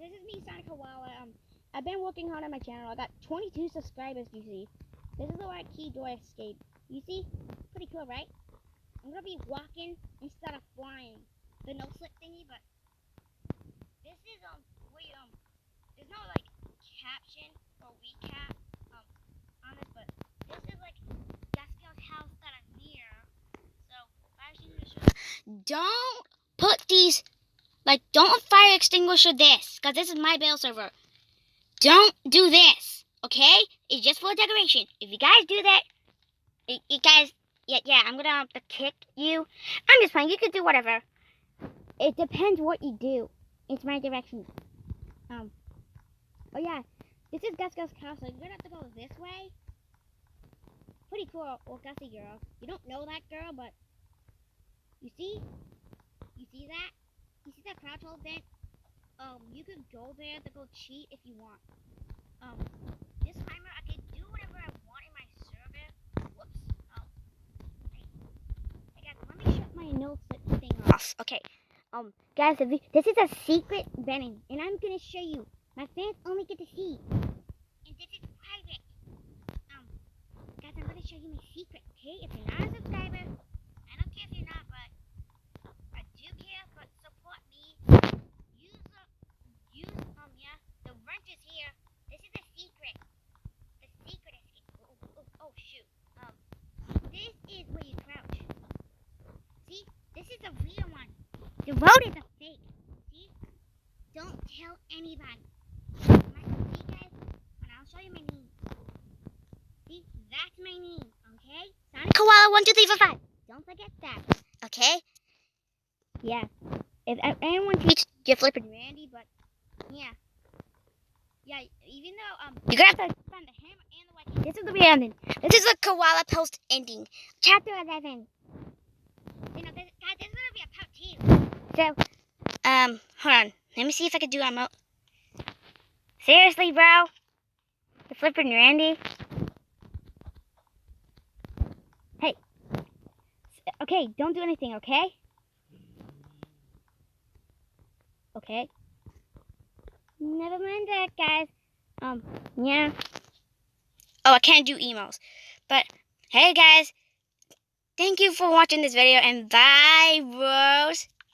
this is me, Sonickoala. I've been working hard on my channel. I got 22 subscribers, you see. This is the right key door escape. You see? Pretty cool, right? I'm gonna be walking instead of flying. The no slip thingy, but this is there's no like caption or recap on this, but this is like Jessica's house that I'm near. So I actually need to show you. Don't put these don't fire extinguisher this, because this is my bail server. Don't do this, okay? It's just for decoration. If you guys do that, you guys, yeah, I'm gonna have to kick you. I'm just playing. You can do whatever. It depends what you do. It's my direction. Oh yeah, this is Gus's castle. You're gonna have to go this way. Pretty cool, well, Gussie girl. You don't know that girl, but you see that? You see that crouch hold vent? You can go there to go cheat if you want. This timer, I can do whatever I want in my server. Whoops. Hey guys, let me shut my no slip thing off. Okay. Guys, this is a secret venting, and I'm gonna show you. My fans only get to see. And this is private. Guys, I'm gonna show you my secret, okay? If you're not a subscriber, I don't care if you're not, but I do care, but support me. The wrench is here. This is a secret. The secret escape. Oh shoot. This is where you crouch. See? This is the real one. The road is a fake. See? Don't tell anybody. See guys? And I'll show you my name. See? That's my name. Okay? Sonickoala12345. Don't forget that. Okay? Yeah. If anyone teach you flipping Randy, but yeah. Yeah, even though you're gonna have to find the hammer and the white key. This is the real ending. This is the koala post ending. Chapter 11. You know, guys, this is gonna be a part 2. So, hold on. Let me see if I can do a mo. Seriously, bro? The flipping Randy? Hey. Okay, don't do anything, okay? Okay. Never mind that, guys. Yeah. Oh, I can't do emails. But, hey, guys. Thank you for watching this video, and bye, bros.